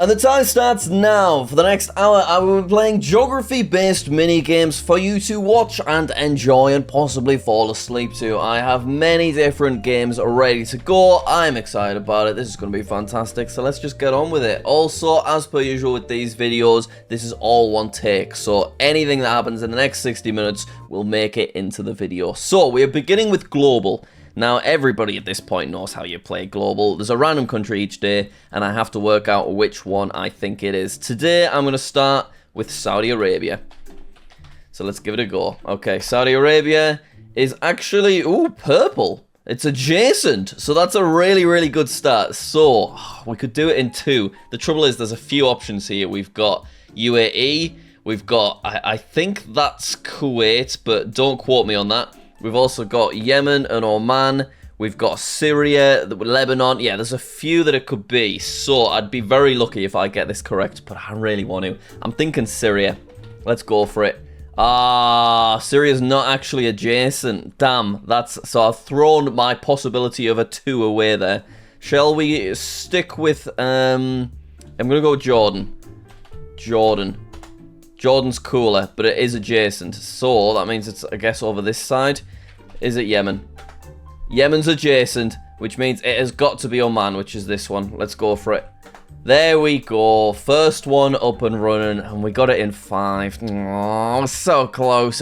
And the time starts now. For the next hour, I will be playing geography-based mini-games for you to watch and enjoy and possibly fall asleep to. I have many different games ready to go. I'm excited about it. This is going to be fantastic, so let's just get on with it. Also, as per usual with these videos, this is all one take, so anything that happens in the next 60 minutes will make it into the video. So, we are beginning with Globle. Now, everybody at this point knows how you play Globle. There's a random country each day, and I have to work out which one I think it is. Today, I'm going to start with Saudi Arabia. So let's give it a go. Okay, Saudi Arabia is actually, ooh, purple. It's adjacent, so that's a really, really good start. So, we could do it in two. The trouble is, there's a few options here. We've got UAE, we've got, I think that's Kuwait, but don't quote me on that. We've also got Yemen and Oman. We've got Syria, Lebanon. Yeah, there's a few that it could be. So I'd be very lucky if I get this correct, but I really want to. I'm thinking Syria. Let's go for it. Syria's not actually adjacent. Damn, so I've thrown my possibility of a 2 away there. Shall we stick with, I'm going to go Jordan. Jordan's cooler, but it is adjacent. So that means it's, I guess, over this side. Is it Yemen? Yemen's adjacent, which means it has got to be Oman, which is this one. Let's go for it. There we go. First one up and running, and we got it in 5. Oh, so close.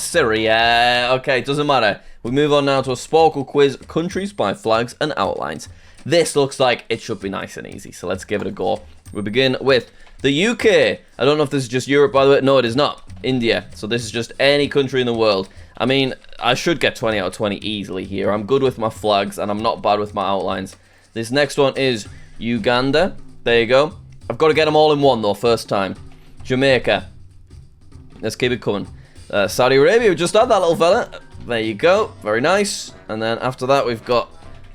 Syria. Okay, doesn't matter. We move on now to a Sporcle quiz, countries by flags and outlines. This looks like it should be nice and easy, so let's give it a go. We begin with the UK. I don't know if this is just Europe, by the way. No, it is not. India. So this is just any country in the world. I mean, I should get 20 out of 20 easily here. I'm good with my flags, and I'm not bad with my outlines. This next one is Uganda. There you go. I've got to get them all in one, though, first time. Jamaica. Let's keep it coming. Saudi Arabia, we just had that little fella. There you go. Very nice. And then after that, we've got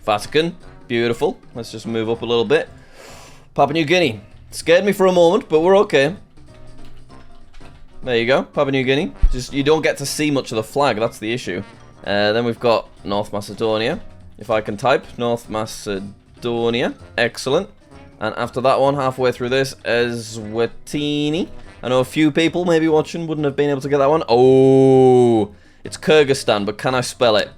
Vatican. Beautiful. Let's just move up a little bit. Papua New Guinea. Scared me for a moment, but we're okay. There you go, Papua New Guinea. Just, you don't get to see much of the flag, that's the issue. Then we've got North Macedonia. If I can type, North Macedonia. Excellent. And after that one, halfway through this, Eswatini. I know a few people maybe watching wouldn't have been able to get that one. Oh, it's Kyrgyzstan, but can I spell it?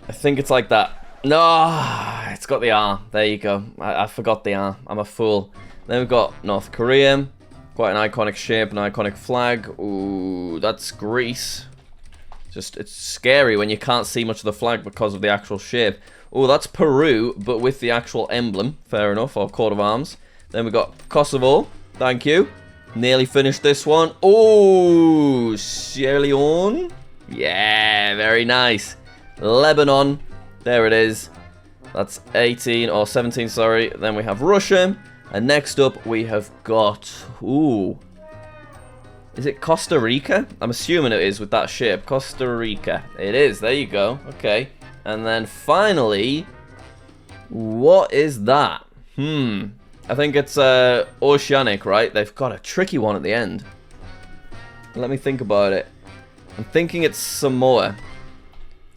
I think it's like that. No, it's got the R. There you go. I forgot the R. I'm a fool. Then we've got North Korea. Quite an iconic shape, an iconic flag. Ooh, that's Greece. It's scary when you can't see much of the flag because of the actual shape. Oh, that's Peru, but with the actual emblem. Fair enough, or coat of arms. Then we've got Kosovo. Thank you. Nearly finished this one. Oh, Sierra Leone. Yeah, very nice. Lebanon. There it is. That's 18 or 17, sorry. Then we have Russia. And next up, we have got... Ooh. Is it Costa Rica? I'm assuming it is with that shape. Costa Rica. It is. There you go. Okay. And then finally... What is that? I think it's Oceanic, right? They've got a tricky one at the end. Let me think about it. I'm thinking it's Samoa.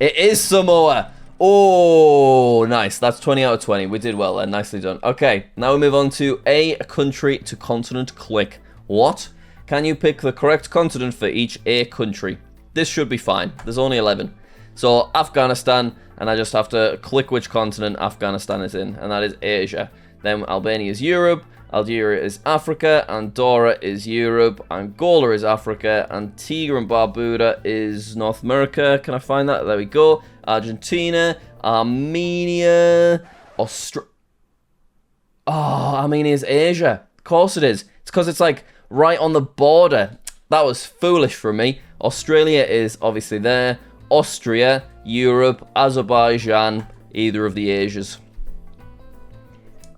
It is Samoa! Oh, nice. That's 20 out of 20. We did well there. Nicely done. Okay, now we move on to a country to continent click. What? Can you pick the correct continent for each A country? This should be fine. There's only 11. So, Afghanistan, and I just have to click which continent Afghanistan is in, and that is Asia. Then Albania is Europe, Algeria is Africa, Andorra is Europe, Angola is Africa, Antigua and Barbuda is North America. Can I find that? There we go. Argentina, Armenia, Armenia is Asia. Of course it is. It's because it's like right on the border. That was foolish from me. Australia is obviously there. Austria, Europe, Azerbaijan, either of the Asias.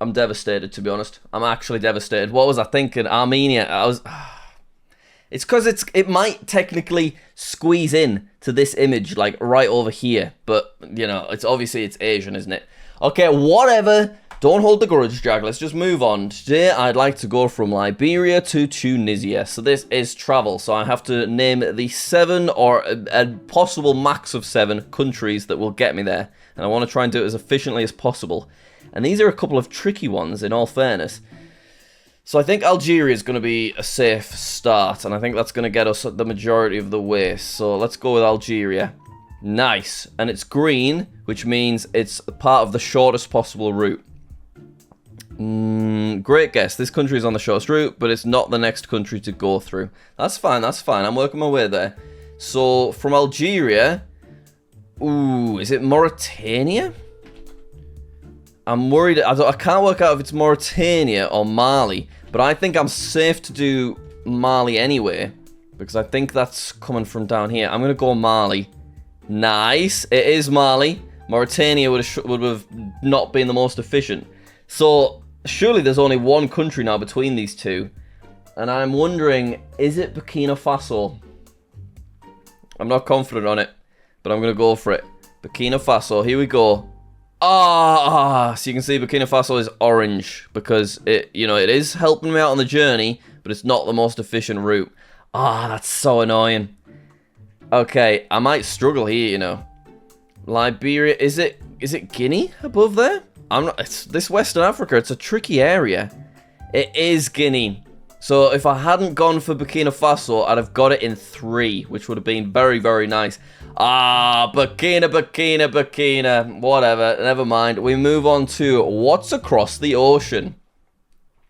I'm devastated, to be honest. I'm actually devastated. What was I thinking? Armenia. It's because it might technically squeeze in to this image, like right over here. But, you know, it's Asian, isn't it? Okay, whatever. Don't hold the grudge, Jack. Let's just move on. Today, I'd like to go from Liberia to Tunisia. So this is Travle. So I have to name the 7 or a possible max of 7 countries that will get me there. And I want to try and do it as efficiently as possible. And these are a couple of tricky ones, in all fairness. So I think Algeria is going to be a safe start, and I think that's going to get us the majority of the way. So let's go with Algeria. Nice. And it's green, which means it's part of the shortest possible route. Great guess. This country is on the shortest route, but it's not the next country to go through. That's fine, that's fine. I'm working my way there. So from Algeria... Ooh, is it Mauritania? I'm worried. I can't work out if it's Mauritania or Mali, but I think I'm safe to do Mali anyway, because I think that's coming from down here. I'm going to go Mali. Nice. It is Mali. Mauritania would have not been the most efficient. So, surely there's only one country now between these two. And I'm wondering, is it Burkina Faso? I'm not confident on it, but I'm going to go for it. Burkina Faso, here we go. So you can see Burkina Faso is orange because it is helping me out on the journey, but it's not the most efficient route. That's so annoying. Okay, I might struggle here, you know. Liberia, is it Guinea above there? It's this Western Africa, it's a tricky area. It is Guinea. So if I hadn't gone for Burkina Faso, I'd have got it in 3, which would have been very, very nice. Burkina. Whatever, never mind. We move on to what's across the ocean.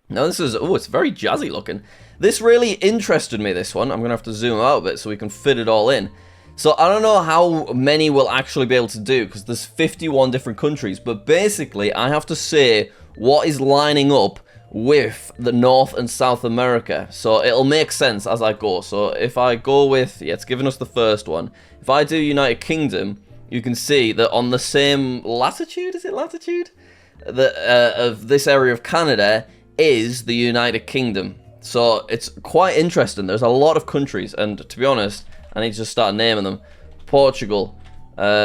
Now this is, it's very jazzy looking. This really interested me, this one. I'm going to have to zoom out a bit so we can fit it all in. So I don't know how many we'll actually be able to do, because there's 51 different countries. But basically, I have to say what is lining up with the North and South America. So it'll make sense as I go. So if I go with, it's giving us the first one. If I do United Kingdom, you can see that on the same latitude, is it latitude? Of this area of Canada is the United Kingdom. So it's quite interesting. There's a lot of countries, and to be honest, I need to just start naming them. Portugal,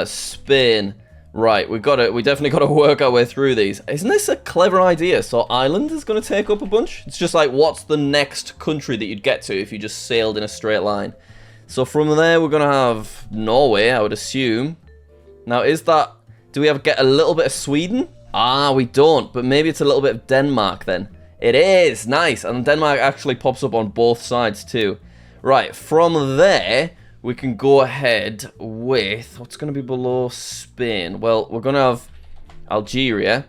Spain. Right, we definitely got to work our way through these. Isn't this a clever idea? So Ireland is going to take up a bunch? It's just like, what's the next country that you'd get to if you just sailed in a straight line? So from there, we're going to have Norway, I would assume. Now, do we get a little bit of Sweden? We don't, but maybe it's a little bit of Denmark then. It is, nice, and Denmark actually pops up on both sides too. Right, from there, we can go ahead with, what's going to be below Spain? Well, we're going to have Algeria,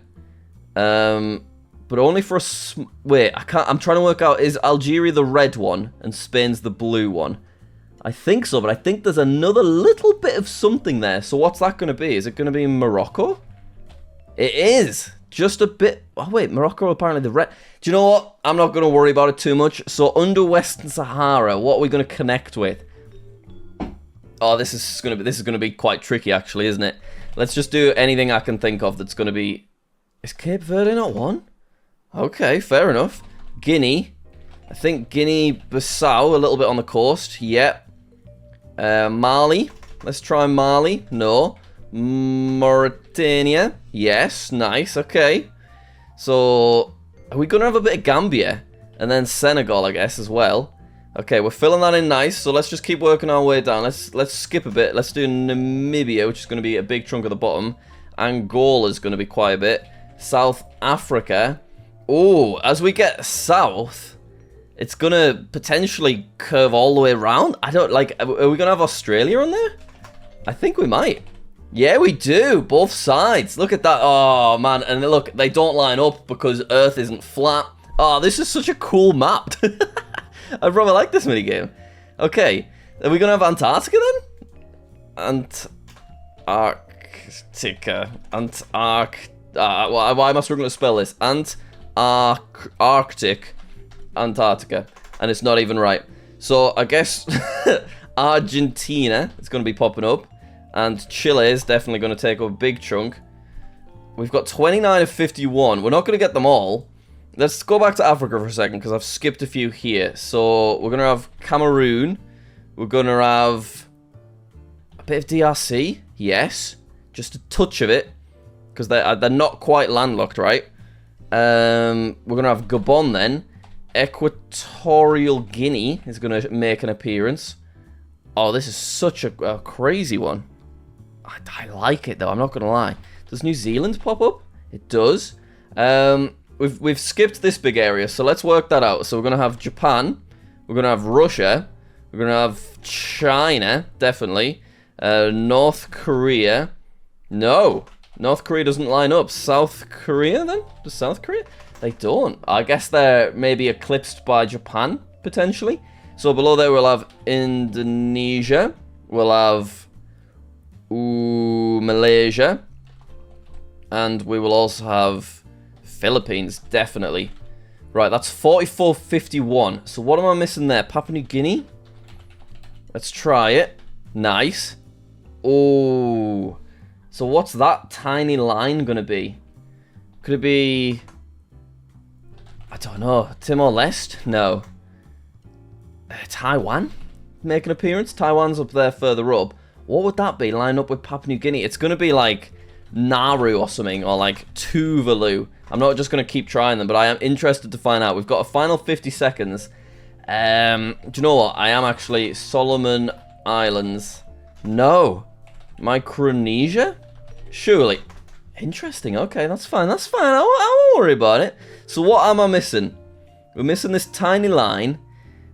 but only for wait, I'm trying to work out, is Algeria the red one and Spain's the blue one? I think so, but I think there's another little bit of something there. So what's that going to be? Is it going to be Morocco? It is. Just a bit. Oh, wait. Morocco apparently the red. Do you know what? I'm not going to worry about it too much. So under Western Sahara, what are we going to connect with? Oh, this is going to be quite tricky, actually, isn't it? Let's just do anything I can think of that's going to be... Is Cape Verde not one? Okay, fair enough. Guinea. I think Guinea-Bissau, a little bit on the coast. Yep. Mali. Let's try Mali. No. Mauritania. Yes. Nice. Okay. So, are we going to have a bit of Gambia? And then Senegal, I guess, as well. Okay, we're filling that in nice. So let's just keep working our way down. Let's skip a bit. Let's do Namibia, which is going to be a big chunk of the bottom. Angola is going to be quite a bit. South Africa. Oh, as we get south... It's going to potentially curve all the way around. I don't, like, are we going to have Australia on there? I think we might. Yeah, we do. Both sides. Look at that. Oh, man. And look, they don't line up because Earth isn't flat. Oh, this is such a cool map. I probably like this minigame. Okay. Are we going to have Antarctica then? Antarctica. Why am I struggling to spell this? Arctic. Antarctica, and it's not even right. So I guess Argentina is going to be popping up, and Chile is definitely going to take up a big chunk. We've got 29 of 51. We're not going to get them all. Let's go back to Africa for a second, because I've skipped a few here. So we're going to have Cameroon. We're going to have a bit of DRC. Yes, just a touch of it, because they're not quite landlocked, right? We're going to have Gabon then. Equatorial Guinea is going to make an appearance. Oh, this is such a crazy one. I like it, though. I'm not going to lie. Does New Zealand pop up? It does. We've skipped this big area, so let's work that out. So we're going to have Japan. We're going to have Russia. We're going to have China, definitely. North Korea. No. North Korea doesn't line up. South Korea, then? Does South Korea? They don't. I guess they're maybe eclipsed by Japan, potentially. So below there we'll have Indonesia. We'll have Malaysia. And we will also have Philippines, definitely. Right, that's 44.51. So what am I missing there? Papua New Guinea? Let's try it. Nice. Oh. So what's that tiny line going to be? Could it be... I don't know. Timor-Leste? No. Taiwan? Make an appearance? Taiwan's up there further up. What would that be? Line up with Papua New Guinea? It's going to be like Nauru or something. Or like Tuvalu. I'm not just going to keep trying them, but I am interested to find out. We've got a final 50 seconds. Do you know what? I am actually... Solomon Islands. No. Micronesia? Surely. Interesting. Okay, that's fine. That's fine. I won't worry about it. So what am I missing? We're missing this tiny line.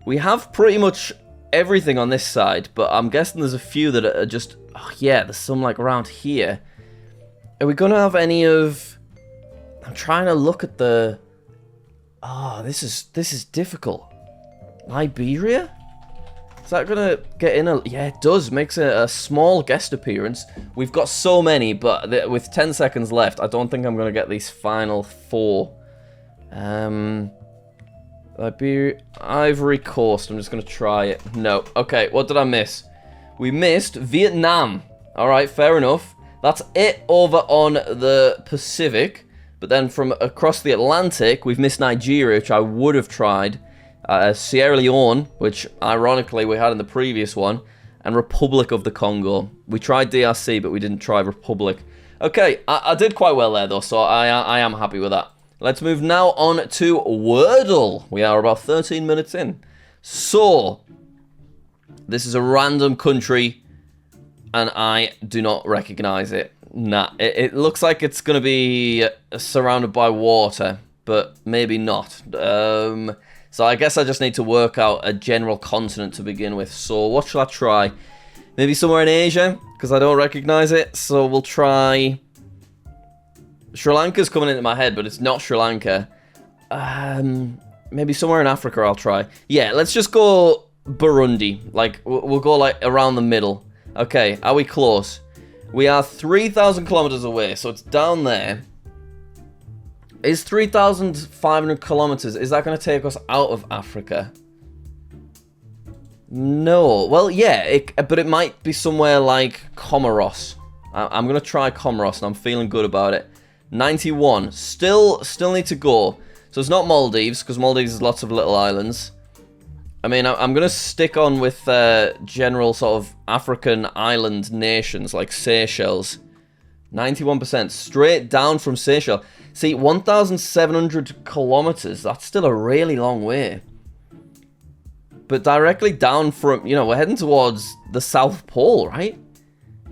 We have pretty much everything on this side, but I'm guessing there's a few that are just... Oh, yeah, there's some, like, around here. Are we going to have any of... I'm trying to look at the... Oh, this is difficult. Liberia? Is that going to get in a... Yeah, it does. Makes a small guest appearance. We've got so many, but with 10 seconds left, I don't think I'm going to get these final 4. Liberia... Ivory Coast. I'm just going to try it. No. Okay, what did I miss? We missed Vietnam. Alright, fair enough. That's it over on the Pacific. But then from across the Atlantic, we've missed Nigeria, which I would have tried. Sierra Leone, which ironically we had in the previous one, and Republic of the Congo. We tried DRC, but we didn't try Republic. Okay, I did quite well there though, so I am happy with that. Let's move now on to Worldle. We are about 13 minutes in. So, this is a random country, and I do not recognize it. Nah, it looks like it's going to be surrounded by water, but maybe not. So I guess I just need to work out a general continent to begin with. So what shall I try? Maybe somewhere in Asia, because I don't recognize it. So we'll try... Sri Lanka's coming into my head, but it's not Sri Lanka. Maybe somewhere in Africa I'll try. Yeah, let's just go Burundi. Like, we'll go like around the middle. Okay, are we close? We are 3,000 kilometers away, so it's down there. Is 3,500 kilometers, is that going to take us out of Africa? No. Well, yeah, but it might be somewhere like Comoros. I'm going to try Comoros, and I'm feeling good about it. 91. Still need to go. So it's not Maldives, because Maldives has lots of little islands. I mean, I'm going to stick on with general sort of African island nations, like Seychelles. 91%. Straight down from Seychelles. See, 1,700 kilometers, that's still a really long way. But directly down from, you know, we're heading towards the South Pole, right?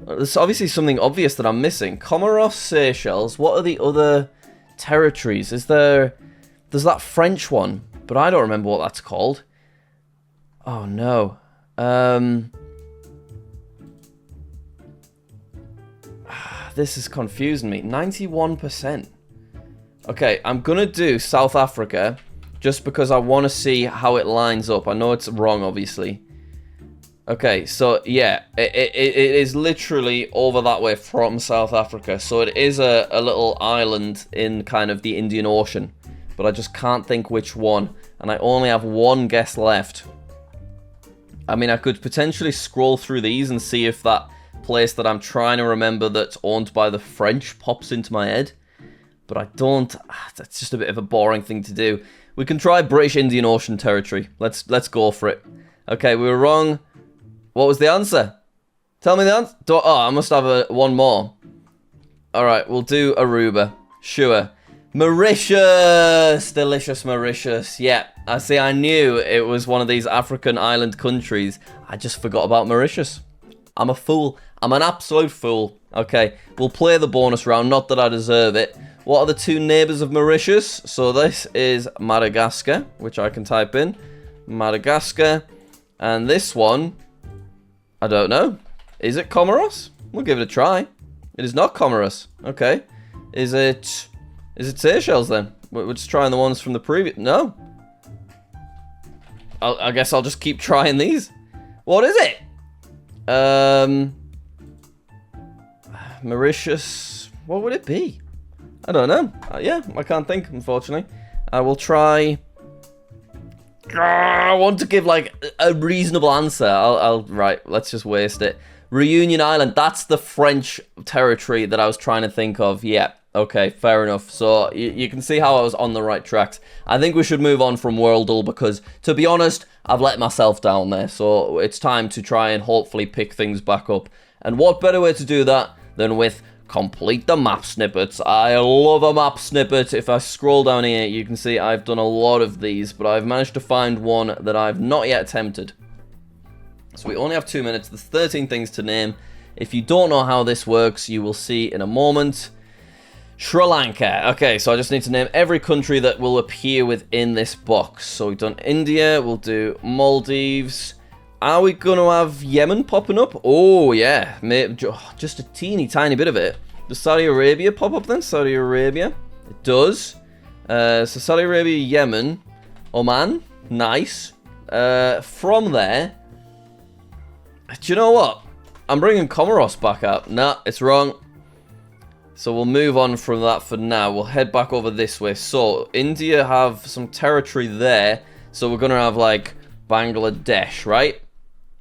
There's obviously something obvious that I'm missing. Comoros, Seychelles, what are the other territories? There's that French one, but I don't remember what that's called. Oh, no. This is confusing me. 91%. Okay, I'm going to do South Africa just because I want to see how it lines up. I know it's wrong, obviously. Okay, so yeah, it is literally over that way from South Africa. So it is a little island in kind of the Indian Ocean. But I just can't think which one. And I only have one guess left. I mean, I could potentially scroll through these and see if that place that I'm trying to remember that's owned by the French pops into my head. But I don't... That's just a bit of a boring thing to do. We can try British Indian Ocean territory. Let's go for it. Okay, we were wrong. What was the answer? Tell me the answer. Oh, I must have one more. Alright, we'll do Aruba. Sure. Mauritius! Delicious Mauritius. Yeah, I see, I knew it was one of these African island countries. I just forgot about Mauritius. I'm a fool. I'm an absolute fool. Okay, we'll play the bonus round. Not that I deserve it. What are the two neighbours of Mauritius? So this is Madagascar, which I can type in. Madagascar. And this one, I don't know. Is it Comoros? We'll give it a try. It is not Comoros. Okay. Is it Seychelles then? We're just trying the ones from the previous... No. I guess I'll just keep trying these. What is it? Mauritius. What would it be? I don't know. Yeah, I can't think, unfortunately. I will try... I want to give, like, a reasonable answer. Right, let's just waste it. Reunion Island. That's the French territory that I was trying to think of. Yeah, okay, fair enough. So, you can see how I was on the right tracks. I think we should move on from Worldle because, to be honest, I've let myself down there. So, it's time to try and hopefully pick things back up. And what better way to do that than with complete the map snippets. I love a map snippet. If I scroll down here, you can see I've done a lot of these, but I've managed to find one that I've not yet attempted. So we only have 2 minutes. There's 13 things to name. If you don't know how this works, you will see in a moment. Sri Lanka. Okay, so I just need to name every country that will appear within this box. So we've done India, we'll do Maldives. Are we going to have Yemen popping up? Oh, yeah. Maybe, just a teeny tiny bit of it. Does Saudi Arabia pop up then? Saudi Arabia. It does. So Saudi Arabia, Yemen, Oman. Nice. From there, do you know what? I'm bringing Comoros back out. Nah, it's wrong. So we'll move on from that for now. We'll head back over this way. So India have some territory there. So we're going to have like Bangladesh, right?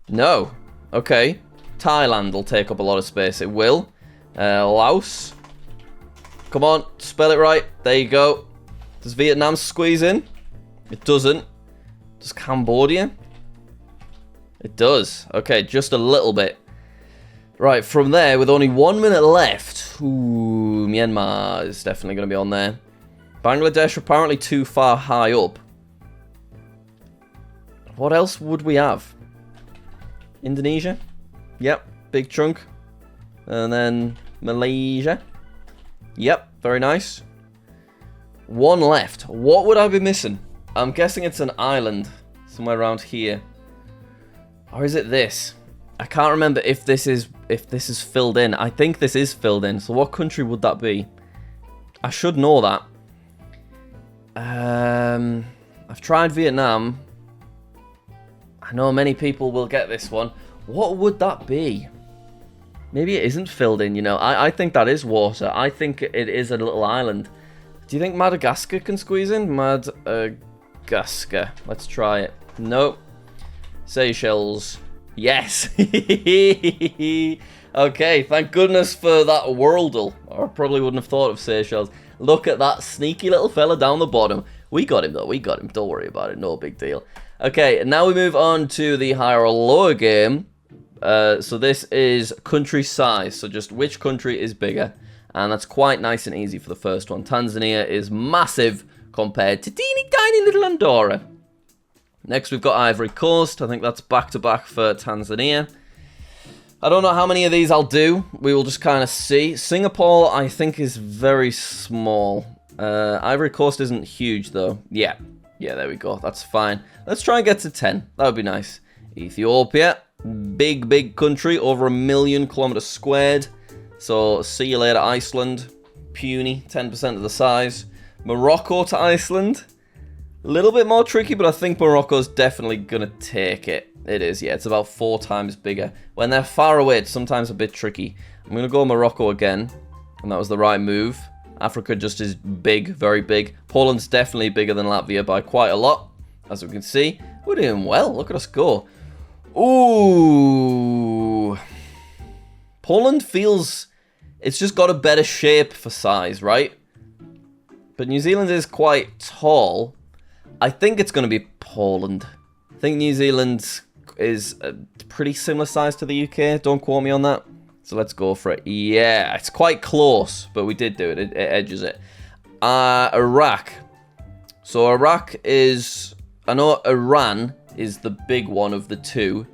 No. Okay. Thailand will take up a lot of space. It will. Laos. Come on. Spell it right. There you go. Does Vietnam squeeze in? It doesn't. Does Cambodia? It does. Okay, just a little bit. Right, from there, with only 1 minute left. Ooh, Myanmar is definitely going to be on there. Bangladesh apparently too far high up. What else would we have? Indonesia. Yep, big chunk. And then Malaysia. Yep, very nice. One left. What would I be missing? I'm guessing it's an island. Somewhere around here. Or is it this? I can't remember if this is filled in. I think this is filled in. So what country would that be? I should know that. I've tried Vietnam. I know many people will get this one. What would that be? Maybe it isn't filled in, you know. I think that is water. I think it is a little island. Do you think Madagascar can squeeze in? Madagascar. Let's try it. Nope. Seychelles. Yes. Okay, thank goodness for that Worldle. I probably wouldn't have thought of Seychelles. Look at that sneaky little fella down the bottom. We got him, though. We got him. Don't worry about it. No big deal. Okay, now we move on to the higher or lower game. So this is country size. So just which country is bigger. And that's quite nice and easy for the first one. Tanzania is massive compared to teeny tiny little Andorra. Next we've got Ivory Coast. I think that's back-to-back for Tanzania. I don't know how many of these I'll do. We will just kind of see. Singapore, I think, is very small. Ivory Coast isn't huge, though. Yeah, there we go. That's fine. Let's try and get to 10. That would be nice. Ethiopia, big country, over 1 million kilometers squared. So, see you later, Iceland. Puny, 10% of the size. Morocco to Iceland. A little bit more tricky, but I think Morocco's definitely going to take it. It is, yeah. It's about 4 times bigger. When they're far away, it's sometimes a bit tricky. I'm going to go Morocco again. And that was the right move. Africa just is big, very big. Poland's definitely bigger than Latvia by quite a lot. As we can see, we're doing well. Look at us go. Ooh. Poland feels... It's just got a better shape for size, right? But New Zealand is quite tall. I think it's going to be Poland. I think New Zealand is a pretty similar size to the UK. Don't quote me on that. So let's go for it. Yeah, it's quite close, but we did do it. It edges it. Iraq. So Iraq is... I know Iran is the big one of the two.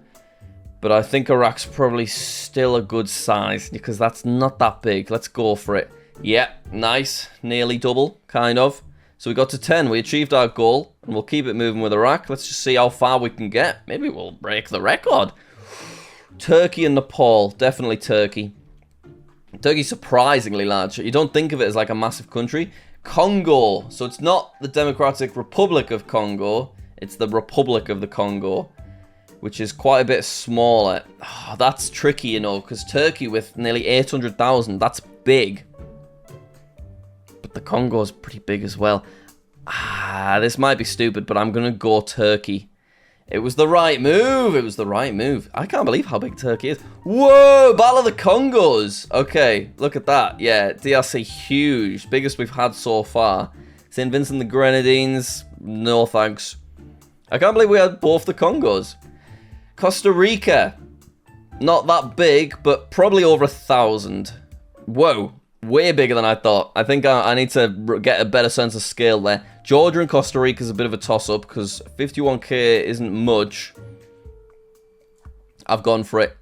But I think Iraq's probably still a good size, because that's not that big. Let's go for it. Yeah, nice. Nearly double, kind of. So we got to 10. We achieved our goal, and we'll keep it moving with Iraq. Let's just see how far we can get. Maybe we'll break the record. Turkey and Nepal. Definitely Turkey. Turkey's surprisingly large. You don't think of it as like a massive country. Congo. So it's not the Democratic Republic of Congo. It's the Republic of the Congo, which is quite a bit smaller. Oh, that's tricky, you know, because Turkey with nearly 800,000, that's big. But the Congo's pretty big as well. This might be stupid, but I'm going to go Turkey. It was the right move. It was the right move. I can't believe how big Turkey is. Whoa, Battle of the Congos. Okay, look at that. Yeah, DRC huge. Biggest we've had so far. St. Vincent the Grenadines, no thanks. I can't believe we had both the Congos. Costa Rica, not that big, but probably over 1,000. Whoa, way bigger than I thought. I think I need to get a better sense of scale there. Georgia and Costa Rica is a bit of a toss-up, because 51k isn't much. I've gone for it.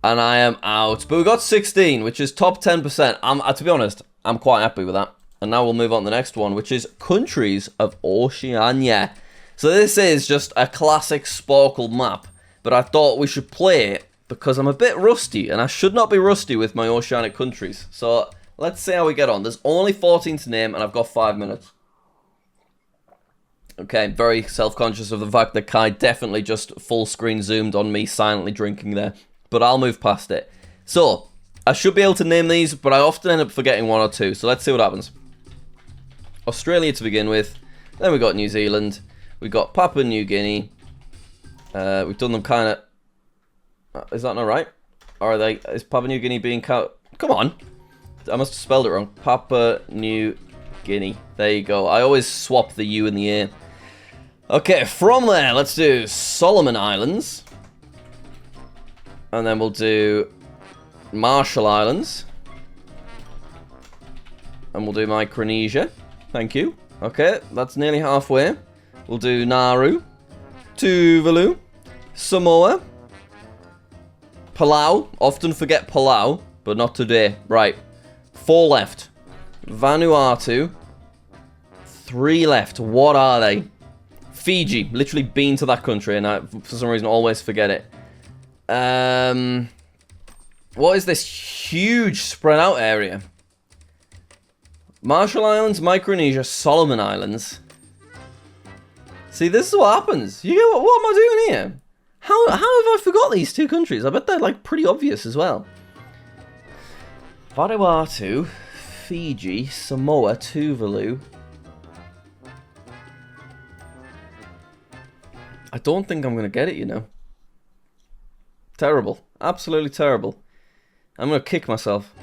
And I am out. But we got 16, which is top 10%. To be honest, I'm quite happy with that. And now we'll move on to the next one, which is countries of Oceania. So this is just a classic Sporcle map. But I thought we should play it because I'm a bit rusty, and I should not be rusty with my oceanic countries. So let's see how we get on. There's only 14 to name, and I've got 5 minutes. Okay, very self-conscious of the fact that Kai definitely just full screen zoomed on me silently drinking there. But I'll move past it. So, I should be able to name these, but I often end up forgetting one or two. So let's see what happens. Australia to begin with. Then we got New Zealand. We got Papua New Guinea. We've done them kind of... Is that not right? Or are they... Is Papua New Guinea being count... Come on. I must have spelled it wrong. Papua New Guinea. There you go. I always swap the U and the A. Okay, from there, let's do Solomon Islands. And then we'll do Marshall Islands. And we'll do Micronesia. Thank you. Okay, that's nearly halfway. We'll do Nauru. Tuvalu. Samoa. Palau. Often forget Palau, but not today. Right. 4 left. Vanuatu. 3 left. What are they? Fiji. Literally been to that country, and I, for some reason, always forget it. What is this huge spread out area? Marshall Islands, Micronesia, Solomon Islands. See, this is what happens. You get what am I doing here? How have I forgot these 2 countries? I bet they're like pretty obvious as well. Vanuatu, Fiji, Samoa, Tuvalu. I don't think I'm going to get it, you know. Terrible. Absolutely terrible. I'm going to kick myself.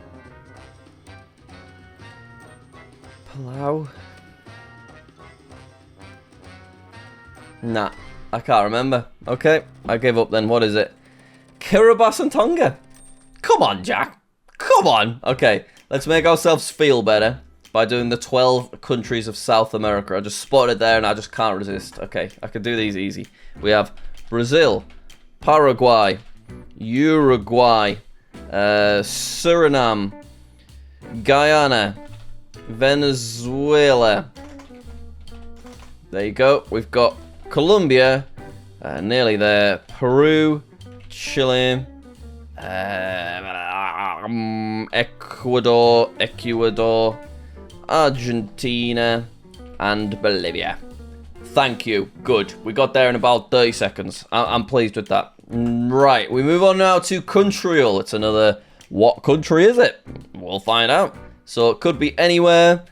Palau. Nah, I can't remember. Okay, I give up then. What is it? Kiribati and Tonga. Come on, Jack. Come on. Okay, let's make ourselves feel better by doing the 12 countries of South America. I just spotted there and I just can't resist. Okay, I can do these easy. We have Brazil, Paraguay, Uruguay, Suriname, Guyana, Venezuela. There you go. We've got Colombia, nearly there. Peru, Chile, Ecuador, Argentina, and Bolivia. Thank you. Good. We got there in about 30 seconds. I'm pleased with that. Right, we move on now to Countryle. It's another... What country is it? We'll find out. So it could be anywhere.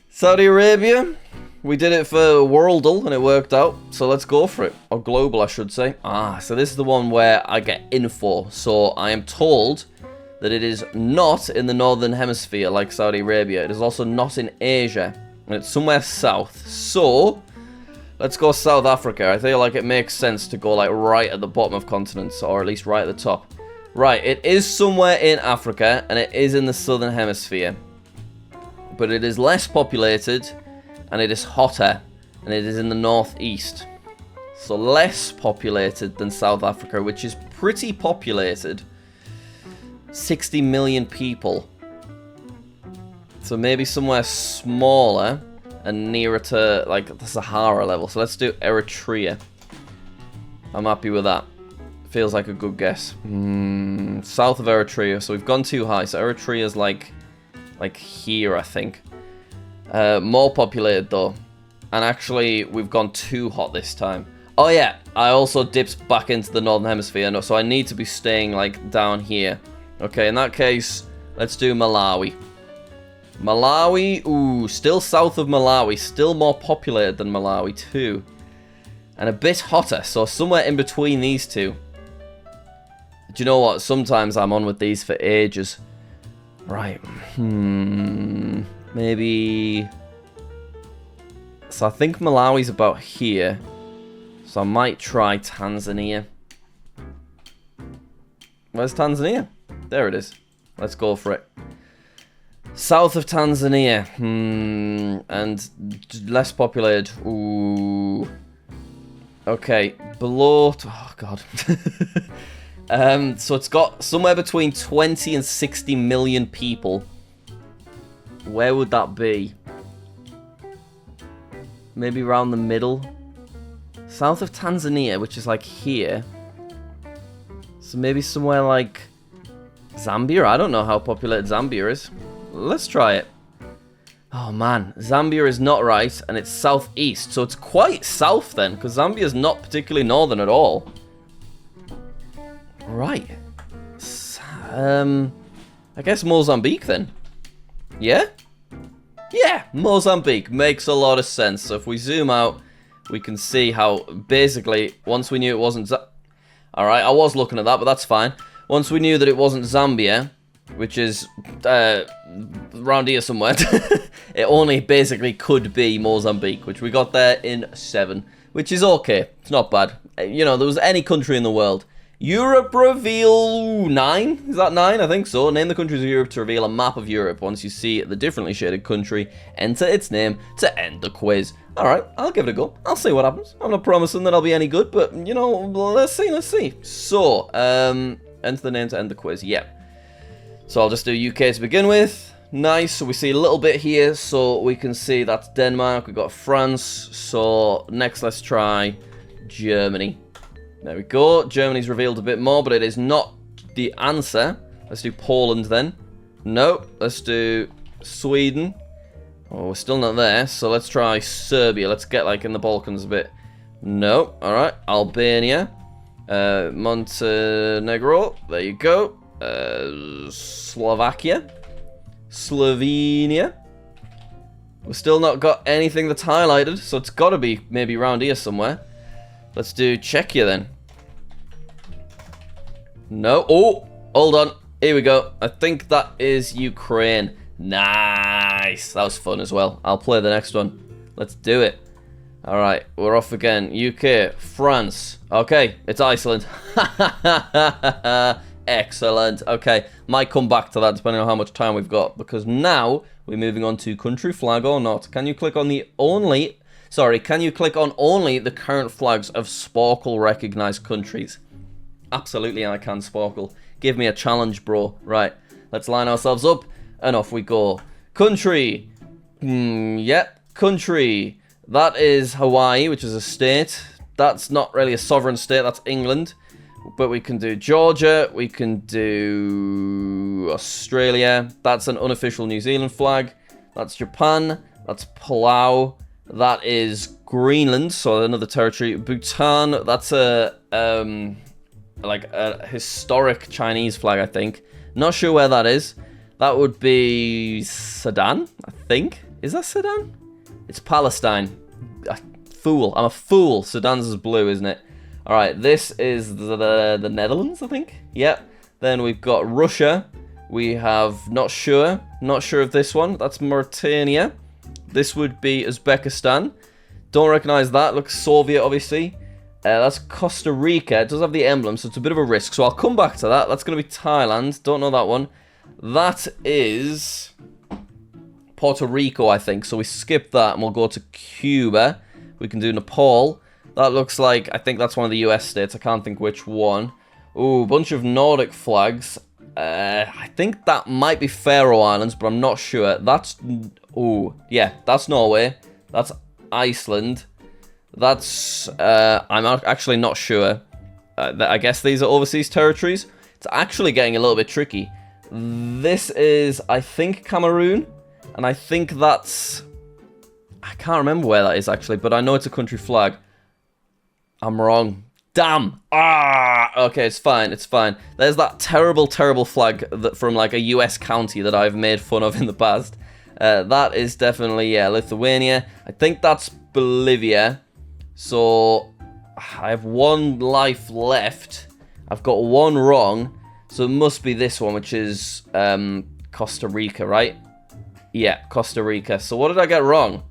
Saudi Arabia. We did it for Worldle and it worked out. So let's go for it. Or Globle, I should say. So this is the one where I get info. So I am told that it is not in the northern hemisphere like Saudi Arabia. It is also not in Asia. And it's somewhere south. So... let's go South Africa. I feel like it makes sense to go like right at the bottom of continents, or at least right at the top. Right, it is somewhere in Africa, and it is in the southern hemisphere. But it is less populated, and it is hotter, and it is in the northeast. So less populated than South Africa, which is pretty populated. 60 million people. So maybe somewhere smaller and nearer to, like, the Sahara level. So let's do Eritrea. I'm happy with that. Feels like a good guess. South of Eritrea. So we've gone too high. So Eritrea's like here, I think. More populated, though. And actually, we've gone too hot this time. Oh, yeah. I also dipped back into the Northern Hemisphere. So I need to be staying, like, down here. Okay, in that case, let's do Malawi. Malawi, ooh, still south of Malawi, still more populated than Malawi too. And a bit hotter, so somewhere in between these two. Do you know what? Sometimes I'm on with these for ages. Right, maybe... So I think Malawi's about here. So I might try Tanzania. Where's Tanzania? There it is. Let's go for it. South of Tanzania, and less populated. Ooh. Okay, below. Oh god. So it's got somewhere between 20 and 60 million people. Where would that be? Maybe around the middle. South of Tanzania, which is like here. So maybe somewhere like Zambia. I don't know how populated Zambia is. Let's try it. Oh man, Zambia is not right, and it's southeast, so it's quite south then, because Zambia is not particularly northern at all. Right. I guess Mozambique then. Yeah? Yeah, Mozambique makes a lot of sense. So if we zoom out, we can see how basically, once we knew it wasn't... Alright, I was looking at that, but that's fine. Once we knew that it wasn't Zambia, which is around here somewhere, it only basically could be Mozambique, which we got there in 7, which is okay. It's not bad. You know, there was any country in the world. Europe reveal 9? Is that 9? I think so. Name the countries of Europe to reveal a map of Europe. Once you see the differently shaded country, enter its name to end the quiz. Alright, I'll give it a go. I'll see what happens. I'm not promising that I'll be any good, but, you know, let's see. So, enter the name to end the quiz. Yep. So I'll just do UK to begin with. Nice. So we see a little bit here. So we can see that's Denmark. We've got France. So next let's try Germany. There we go. Germany's revealed a bit more, but it is not the answer. Let's do Poland then. No. Let's do Sweden. Oh, we're still not there. So let's try Serbia. Let's get like in the Balkans a bit. No. Alright. Albania. Montenegro. There you go. Slovakia, Slovenia. We've still not got anything that's highlighted, so it's got to be maybe around here somewhere. Let's do Czechia then. No. Oh, hold on. Here we go. I think that is Ukraine. Nice. That was fun as well. I'll play the next one. Let's do it. All right, we're off again. UK, France. Okay, it's Iceland. Excellent. Okay, might come back to that depending on how much time we've got, because now we're moving on to country flag or not. Can you click on the only... Sorry, can you click on only the current flags of Sporcle recognized countries? Absolutely I can, Sporcle. Give me a challenge, bro. Right, let's line ourselves up and off we go. Country. Yep, country. That is Hawaii, which is a state. That's not really a sovereign state, that's England. But we can do Georgia, we can do Australia. That's an unofficial New Zealand flag. That's Japan, that's Palau. That is Greenland, so another territory. Bhutan, that's a like a historic Chinese flag, I think. Not sure where that is. That would be Sudan, I think. Is that Sudan? It's Palestine. I'm a fool. Sudan's is blue, isn't it? Alright, this is the Netherlands, I think. Yep. Then we've got Russia. We have not sure of this one. That's Mauritania. This would be Uzbekistan. Don't recognize that. Looks Soviet, obviously. That's Costa Rica. It does have the emblem, so it's a bit of a risk. So I'll come back to that. That's going to be Thailand. Don't know that one. That is Puerto Rico, I think. So we skip that and we'll go to Cuba. We can do Nepal. That looks like, I think that's one of the US states. I can't think which one. Ooh, bunch of Nordic flags. I think that might be Faroe Islands, but I'm not sure. That's, ooh, yeah, that's Norway. That's Iceland. That's, I'm actually not sure. I guess these are overseas territories. It's actually getting a little bit tricky. This is, I think, Cameroon. And I think that's... I can't remember where that is, actually. But I know it's a country flag. I'm wrong. Damn. Ah. Okay, it's fine. It's fine. There's that terrible, terrible flag that from, like, a US county that I've made fun of in the past. That is definitely, yeah, Lithuania. I think that's Bolivia. So, I have one life left. I've got one wrong. So it must be this one, which is Costa Rica, right? Yeah, Costa Rica. So what did I get wrong?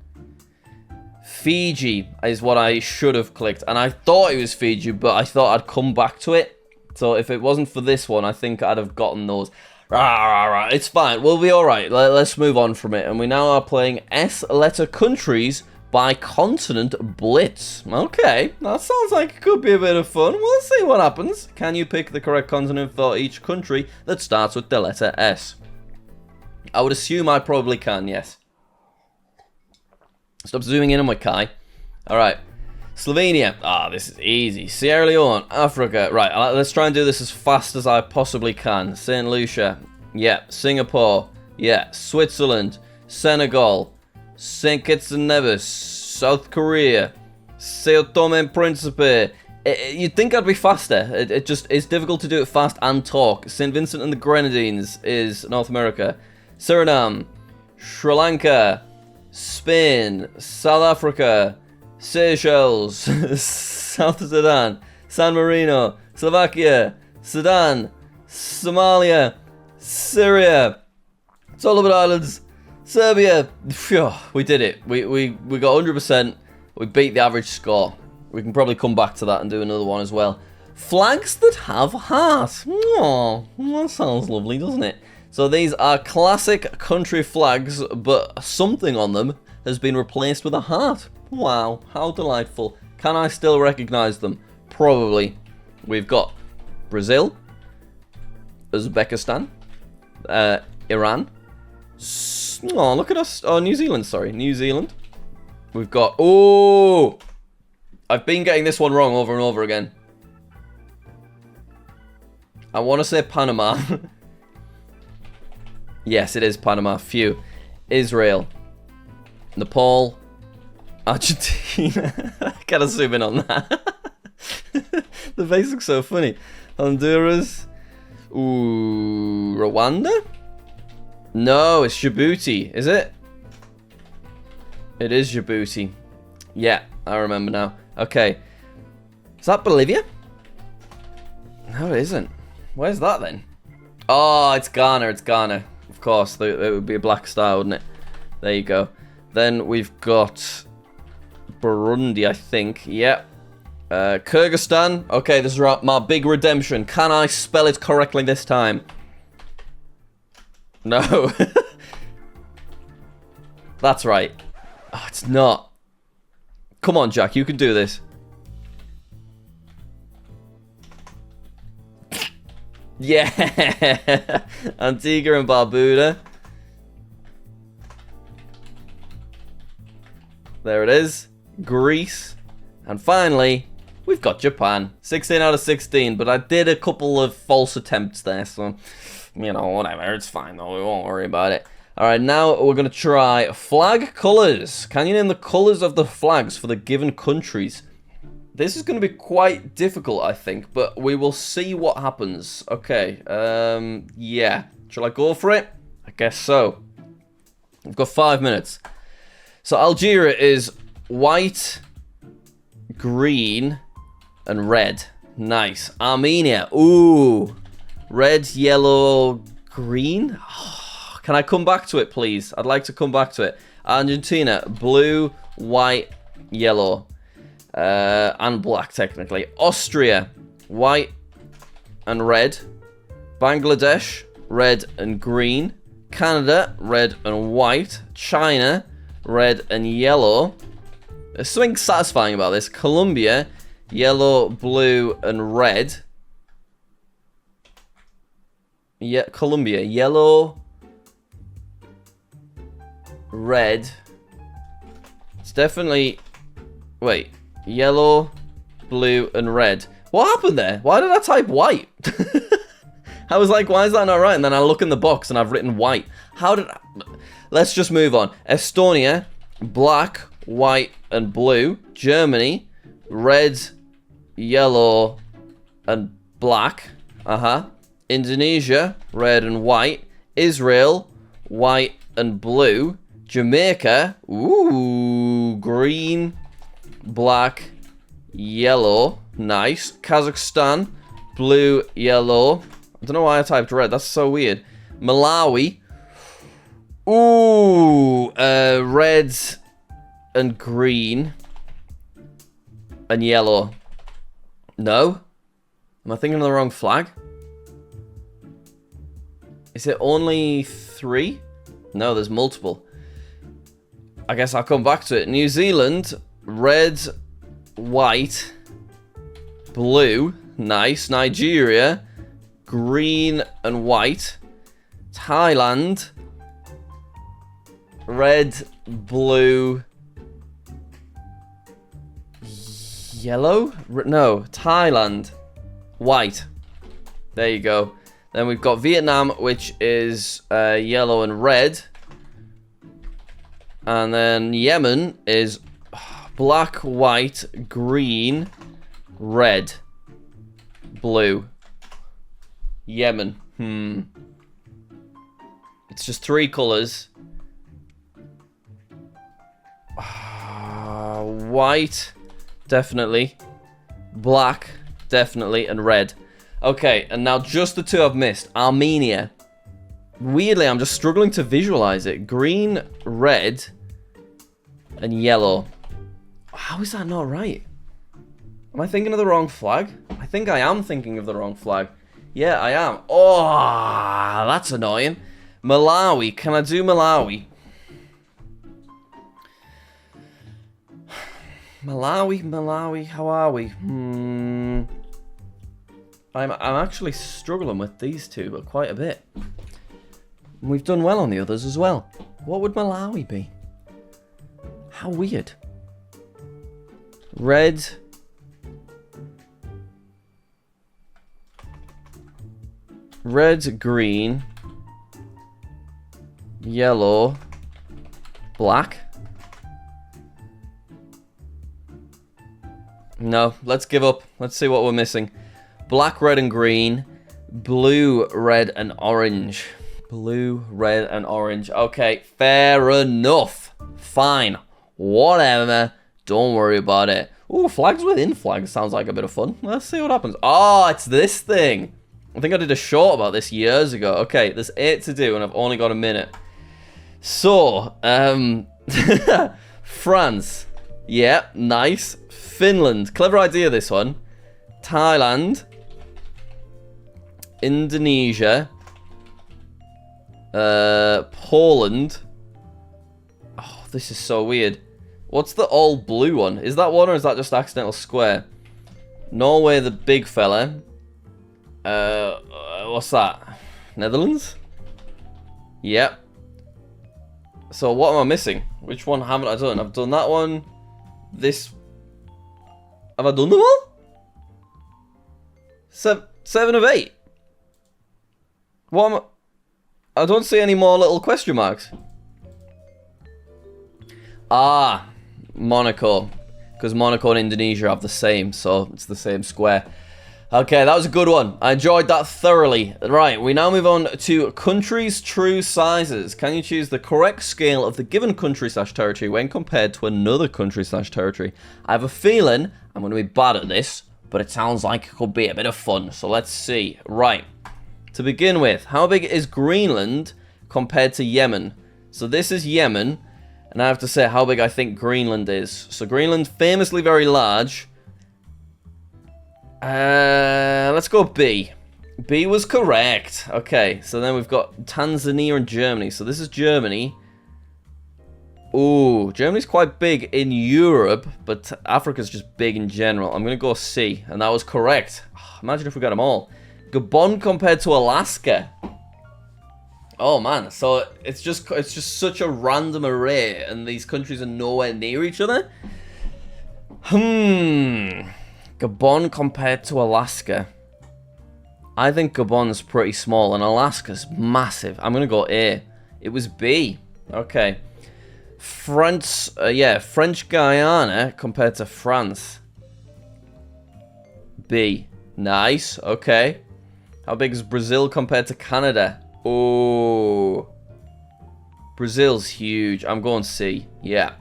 Fiji is what I should have clicked. And I thought it was Fiji, but I thought I'd come back to it. So if it wasn't for this one, I think I'd have gotten those. Rah, it's fine. We'll be alright. Let's move on from it. And we now are playing S-letter countries by continent blitz. Okay, that sounds like it could be a bit of fun. We'll see what happens. Can you pick the correct continent for each country that starts with the letter S? I would assume I probably can, yes. Stop zooming in on my Kai. Alright. Slovenia. Ah, this is easy. Sierra Leone. Africa. Right, let's try and do this as fast as I possibly can. St. Lucia. Yeah. Singapore. Yeah. Switzerland. Senegal. St. Kitts and Nevis, South Korea, Sao Tome and Principe. You'd think I'd be faster. It just is difficult to do it fast and talk. St. Vincent and the Grenadines is North America. Suriname, Sri Lanka, Spain, South Africa, Seychelles, South Sudan, San Marino, Slovakia, Sudan, Somalia, Syria, Solomon Islands, Serbia. Phew, we did it. We got 100%. We beat the average score. We can probably come back to that and do another one as well. Flags that have heart. Oh, that sounds lovely, doesn't it? So these are classic country flags, but something on them has been replaced with a heart. Wow, how delightful. Can I still recognize them? Probably. We've got Brazil, Uzbekistan, Iran. Oh, look at us. Oh, New Zealand, sorry. New Zealand. We've got... Oh! I've been getting this one wrong over and over again. I want to say Panama. Yes, it is Panama. Phew. Israel. Nepal. Argentina. I gotta zoom in on that. The face looks so funny. Honduras. Ooh, Rwanda? No, it's Djibouti, is it? It is Djibouti. Yeah, I remember now. Okay. Is that Bolivia? No, it isn't. Where's that then? Oh, it's Ghana, it's Ghana. Of course, it would be a black star, wouldn't it? There you go. Then we've got Burundi, I think. Yep. Kyrgyzstan. Okay, this is my big redemption. Can I spell it correctly this time? No. That's right. Oh, it's not. Come on, Jack, you can do this. Yeah. Antigua and Barbuda. There it is. Greece. And finally, we've got Japan. 16 out of 16, but I did a couple of false attempts there, so, you know, whatever. It's fine, though. We won't worry about it. Alright, now we're going to try flag colours. Can you name the colours of the flags for the given countries? This is going to be quite difficult, I think, but we will see what happens. Okay, yeah. Shall I go for it? I guess so. We've got 5 minutes. So Algeria is white, green, and red. Nice. Armenia. Ooh. Red, yellow, green. Oh, can I come back to it, please? I'd like to come back to it. Argentina. Blue, white, yellow. And black, technically. Austria. White and red. Bangladesh. Red and green. Canada. Red and white. China. Red and yellow. There's something satisfying about this. Colombia, yellow, blue, and red. Yeah, Colombia, yellow, red. It's definitely... Wait, yellow, blue, and red. What happened there? Why did I type white? I was like, why is that not right? And then I look in the box and I've written white. How did I... Let's just move on. Estonia, black, white, and blue. Germany, red, yellow, and black. Indonesia, red and white. Israel, white and blue. Jamaica, ooh, green, black, yellow. Nice. Kazakhstan, blue, yellow. I don't know why I typed red. That's so weird. Malawi, ooh, red and green and yellow. No? Am I thinking of the wrong flag? Is it only 3? No, there's multiple. I guess I'll come back to it. New Zealand, red, white, blue. Nice. Nigeria, green and white. Thailand, red, blue, yellow? No, Thailand, white. There you go. Then we've got Vietnam, which is yellow and red. And then Yemen is black, white, green, red, blue. Yemen. It's just 3 colours. White, definitely. Black, definitely. And red. Okay, and now just the 2 I've missed. Armenia. Weirdly, I'm just struggling to visualize it. Green, red, and yellow. How is that not right? Am I thinking of the wrong flag? I think I am thinking of the wrong flag. Yeah, I am. Oh, that's annoying. Malawi. Can I do Malawi? Malawi, how are we? I'm actually struggling with these 2, but quite a bit. We've done well on the others as well. What would Malawi be? How weird. Red. Red, green. Yellow. Black. No, let's give up. Let's see what we're missing. Black, red, and green. Blue, red, and orange. Blue, red, and orange. Okay, fair enough. Fine. Whatever. Don't worry about it. Ooh, flags within flags. Sounds like a bit of fun. Let's see what happens. Oh, it's this thing. I think I did a short about this years ago. Okay, there's 8 to do, and I've only got a minute. So, France. Yeah, nice. Finland. Clever idea, this one. Thailand. Indonesia. Poland. Oh, this is so weird. What's the all blue one? Is that one, or is that just accidental square? Norway, the big fella. What's that? Netherlands? Yep. So what am I missing? Which one haven't I done? I've done that one. This. Have I done them all? 7 of 8. What am I don't see any more little question marks. Ah, Monaco. Because Monaco and Indonesia have the same, so it's the same square. Okay, that was a good one. I enjoyed that thoroughly. Right, we now move on to countries' true sizes. Can you choose the correct scale of the given country/territory when compared to another country/territory? I have a feeling I'm going to be bad at this, but it sounds like it could be a bit of fun. So let's see. Right, to begin with, how big is Greenland compared to Yemen? So this is Yemen, and I have to say how big I think Greenland is. So Greenland, famously very large. Let's go B. B was correct. Okay, so then we've got Tanzania and Germany. So this is Germany. Ooh, Germany's quite big in Europe, but Africa's just big in general. I'm going to go C, and that was correct. Imagine if we got them all. Gabon compared to Alaska. Oh man, so it's just such a random array, and these countries are nowhere near each other. Gabon compared to Alaska. I think Gabon's pretty small, and Alaska's massive. I'm gonna go A. It was B. Okay. France, French Guyana compared to France. B. Nice. Okay. How big is Brazil compared to Canada? Oh, Brazil's huge. I'm going C. Yeah.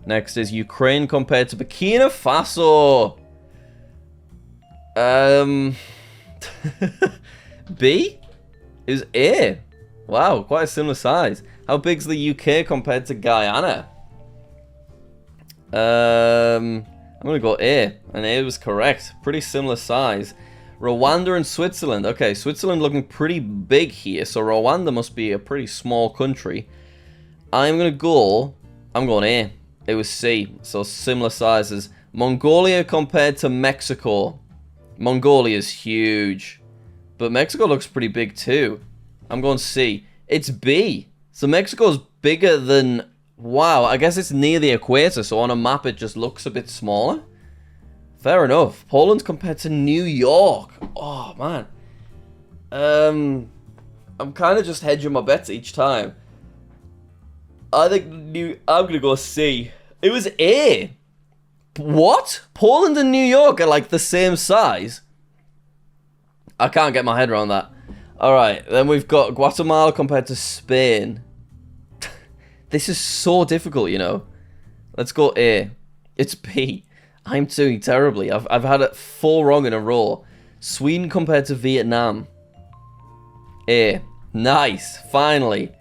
Next is Ukraine compared to Burkina Faso. B is A. Wow, quite a similar size. How big's the UK compared to Guyana? I'm gonna go A, and A was correct. Pretty similar size. Rwanda and Switzerland. Okay, Switzerland looking pretty big here, so Rwanda must be a pretty small country. I'm going A. It was C, so similar sizes. Mongolia compared to Mexico. Mongolia's huge, but Mexico looks pretty big too. I'm going C. It's B. So Mexico's bigger than... Wow, I guess it's near the equator, so on a map it just looks a bit smaller. Fair enough. Poland compared to New York. Oh, man. I'm kind of just hedging my bets each time. I think I'm going to go C. It was A. What? Poland and New York are like the same size? I can't get my head around that. Alright, then we've got Guatemala compared to Spain. This is so difficult, you know. Let's go A. It's B. I'm doing terribly. I've had it 4 wrong in a row. Sweden compared to Vietnam. A. Nice. Finally.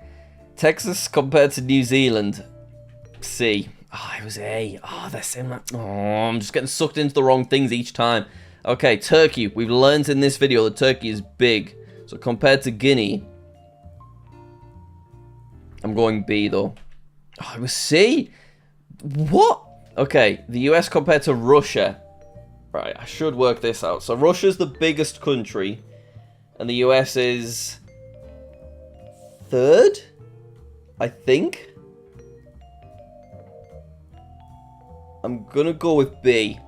Texas compared to New Zealand. C. Oh, it was A. Oh, they're similar. Oh, I'm just getting sucked into the wrong things each time. Okay, Turkey. We've learned in this video that Turkey is big. So compared to Guinea, I'm going B though. Oh, it was C. What? Okay, the US compared to Russia. Right, I should work this out. So Russia's the biggest country, and the US is 3rd, I think. I'm gonna go with B.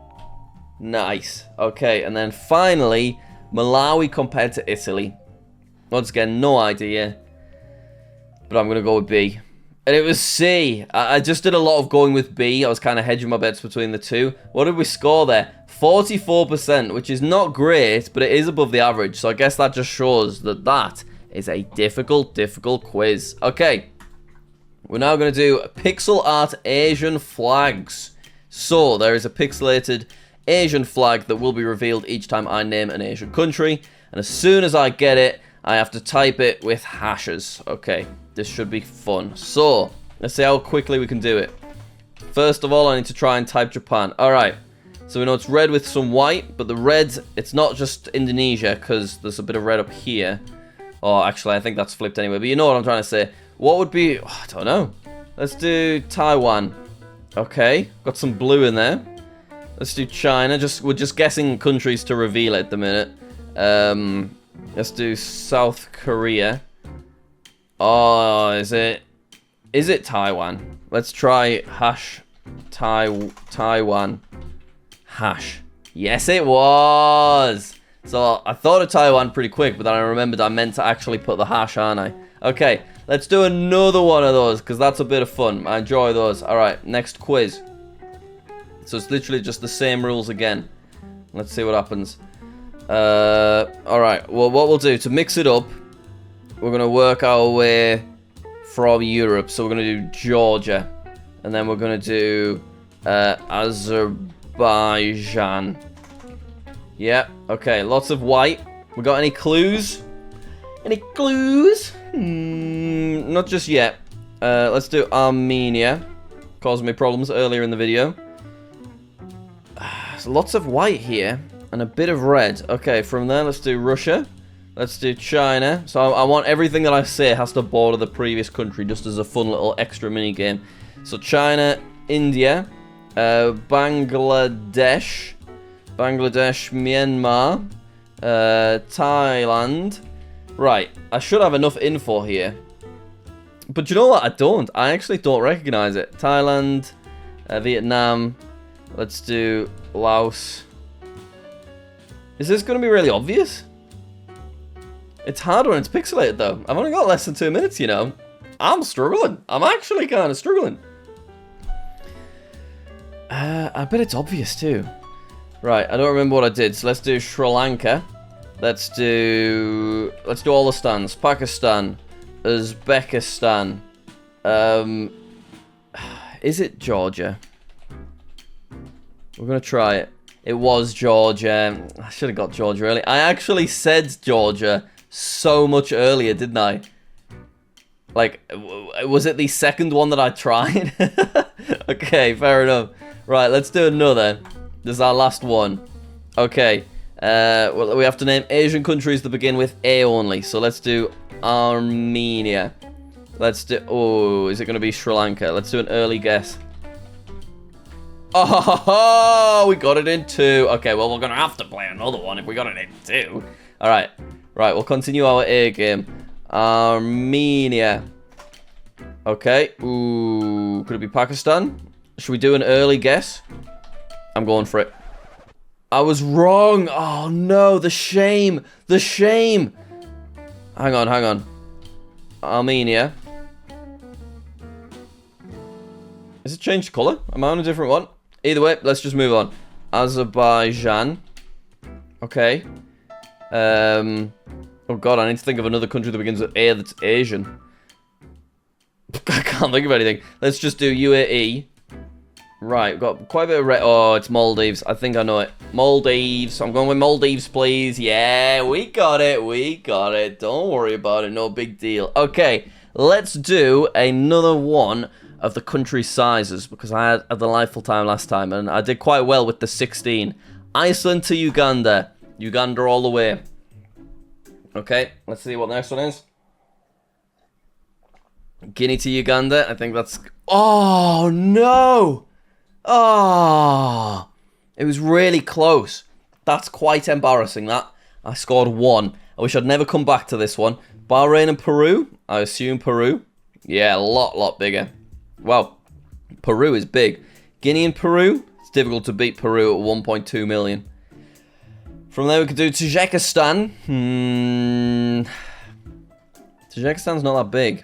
Nice. Okay, and then finally, Malawi compared to Italy. Once again, no idea, but I'm gonna go with B. And it was C. I just did a lot of going with B. I was kind of hedging my bets between the two. What did we score there? 44%, which is not great, but it is above the average. So I guess that just shows that that is a difficult quiz. Okay. We're now going to do pixel art Asian flags. So there is a pixelated Asian flag that will be revealed each time I name an Asian country. And as soon as I get it, I have to type it with hashes. Okay. This should be fun. So, let's see how quickly we can do it. First of all, I need to try and type Japan. Alright, so we know it's red with some white, but the red, it's not just Indonesia, because there's a bit of red up here. Oh, actually, I think that's flipped anyway, but you know what I'm trying to say. What would be... Oh, I don't know. Let's do Taiwan. Okay, got some blue in there. Let's do China. We're just guessing countries to reveal at the minute. Let's do South Korea. Oh, is it Taiwan? Let's try hash Taiwan hash. Yes, it was. So I thought of Taiwan pretty quick, but then I remembered I meant to actually put the hash, aren't I? Okay, let's do another one of those, because that's a bit of fun. I enjoy those. Alright, next quiz. So it's literally just the same rules again. Let's see what happens. Alright, well, what we'll do to mix it up, we're going to work our way from Europe. So we're going to do Georgia. And then we're going to do Azerbaijan. Yeah, okay. Lots of white. We got any clues? Any clues? Not just yet. Let's do Armenia. Caused me problems earlier in the video. There's lots of white here. And a bit of red. Okay, from there, let's do Russia. Let's do China. So I want everything that I say has to border the previous country, just as a fun little extra mini game. So China, India, Bangladesh, Myanmar, Thailand. Right, I should have enough info here. But you know what? I don't. I actually don't recognize it. Thailand, Vietnam. Let's do Laos. Is this going to be really obvious? It's hard when it's pixelated, though. I've only got less than 2 minutes, you know. I'm struggling. I'm actually kind of struggling. I bet it's obvious, too. Right, I don't remember what I did. So let's do Sri Lanka. Let's do all the stands. Pakistan. Uzbekistan. Is it Georgia? We're going to try it. It was Georgia. I should have got Georgia early. I actually said Georgia so much earlier, didn't I? Like, was it the second one that I tried? Okay, fair enough. Right, let's do another. This is our last one. Okay. Well, we have to name Asian countries that begin with A only. So let's do Armenia. Let's do... Oh, is it going to be Sri Lanka? Let's do an early guess. Oh, we got it in 2. Okay, well, we're going to have to play another one if we got it in 2. All right. Right, we'll continue our A game. Armenia. Okay. Ooh, could it be Pakistan? Should we do an early guess? I'm going for it. I was wrong. Oh, no. The shame. The shame. Hang on. Armenia. Is it changed colour? Am I on a different one? Either way, let's just move on. Azerbaijan. Okay. Oh, God. I need to think of another country that begins with A that's Asian. I can't think of anything. Let's just do UAE. Right, we've got quite a bit of red. Oh, it's Maldives. I think I know it. Maldives. I'm going with Maldives, please. Yeah, we got it. Don't worry about it. No big deal. Okay, let's do another one of the country sizes because I had a delightful time last time and I did quite well with the 16. Iceland to Uganda. Uganda all the way. Okay, let's see what the next one is. Guinea to Uganda. I think that's... Oh, no! Oh, it was really close. That's quite embarrassing, that. I scored 1. I wish I'd never come back to this one. Bahrain and Peru. I assume Peru. Yeah, a lot bigger. Well, Peru is big. Guinea and Peru. It's difficult to beat Peru at 1.2 million. From there we could do Tajikistan. Tajikistan's not that big.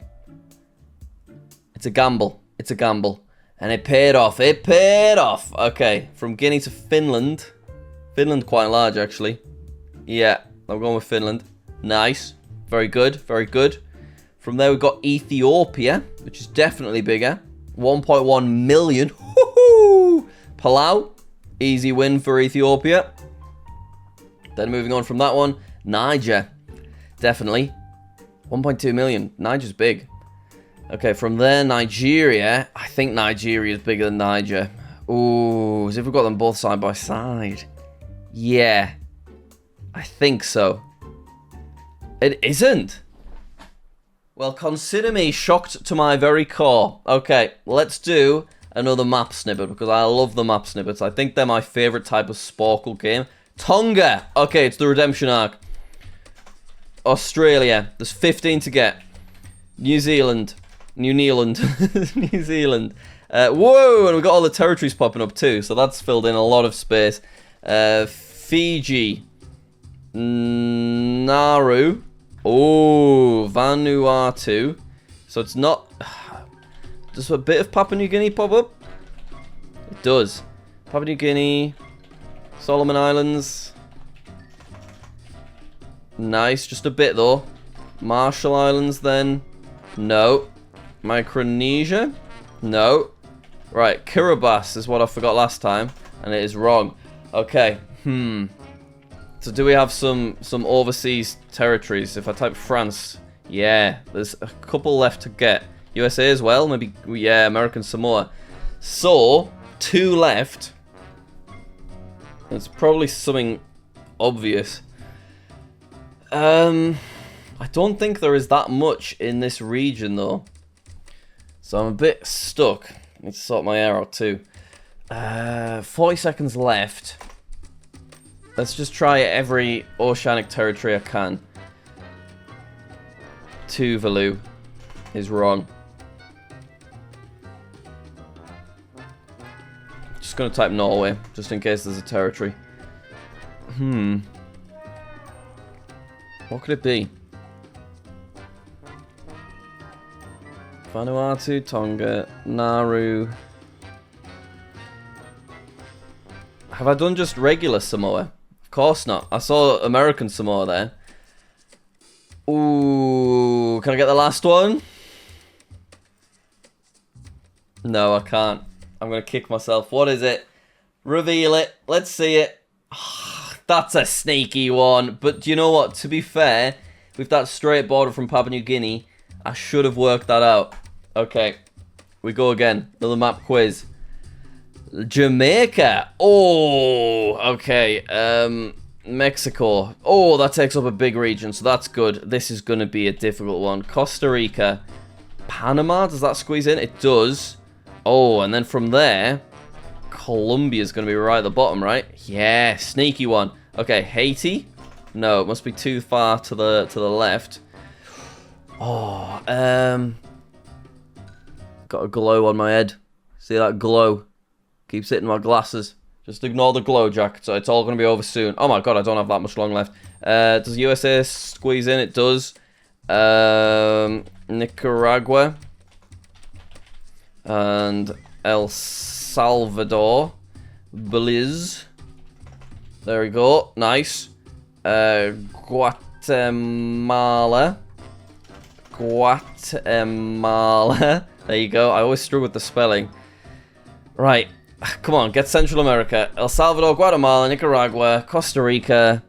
It's a gamble. And it paid off. Okay, from Guinea to Finland. Finland quite large, actually. Yeah, I'm going with Finland. Nice. Very good. From there, we've got Ethiopia, which is definitely bigger. 1.1 million. Woohoo! Palau. Easy win for Ethiopia. Then moving on from that one, Niger. Definitely. 1.2 million. Niger's big. Okay, from there, Nigeria. I think Nigeria is bigger than Niger. Ooh, as if we've got them both side by side. Yeah, I think so. It isn't. Well, consider me shocked to my very core. Okay, let's do another map snippet because I love the map snippets. I think they're my favourite type of Sporcle game. Tonga. Okay, it's the redemption arc. Australia. There's 15 to get. New Zealand. New Zealand. Whoa, and we've got all the territories popping up too, so that's filled in a lot of space. Fiji. Nauru. Oh, Vanuatu. So it's not... Does a bit of Papua New Guinea pop up? It does. Papua New Guinea. Solomon Islands. Nice, just a bit though. Marshall Islands then. No. Micronesia? No. Right, Kiribati is what I forgot last time, and it is wrong. Okay, So do we have some overseas territories? If I type France, yeah, there's a couple left to get. USA as well, maybe, yeah, American Samoa. So, 2 left. It's probably something obvious. I don't think there is that much in this region, though. So I'm a bit stuck. Need to sort my hair out too. 40 seconds left. Let's just try every oceanic territory I can. Tuvalu is wrong. Just gonna type Norway, just in case there's a territory. What could it be? Vanuatu, Tonga, Nauru. Have I done just regular Samoa? Of course not. I saw American Samoa there. Ooh, can I get the last one? No, I can't. I'm going to kick myself. What is it? Reveal it. Let's see it. That's a sneaky one. But do you know what? To be fair, with that straight border from Papua New Guinea, I should have worked that out. Okay. We go again. Another map quiz. Jamaica. Oh, okay. Mexico. Oh, that takes up a big region, so that's good. This is going to be a difficult one. Costa Rica. Panama, does that squeeze in? It does. Oh, and then from there, Colombia's going to be right at the bottom, right? Yeah, sneaky one. Okay, Haiti. No, it must be too far to the left. Oh, got a glow on my head. See that glow? Keeps hitting my glasses. Just ignore the glow, Jack. So it's all going to be over soon. Oh my god, I don't have that much long left. Does USA squeeze in? It does. Nicaragua. And El Salvador. Belize. There we go. Nice. Guatemala. Guatemala. There you go. I always struggle with the spelling. Right. Come on, get Central America. El Salvador, Guatemala, Nicaragua, Costa Rica.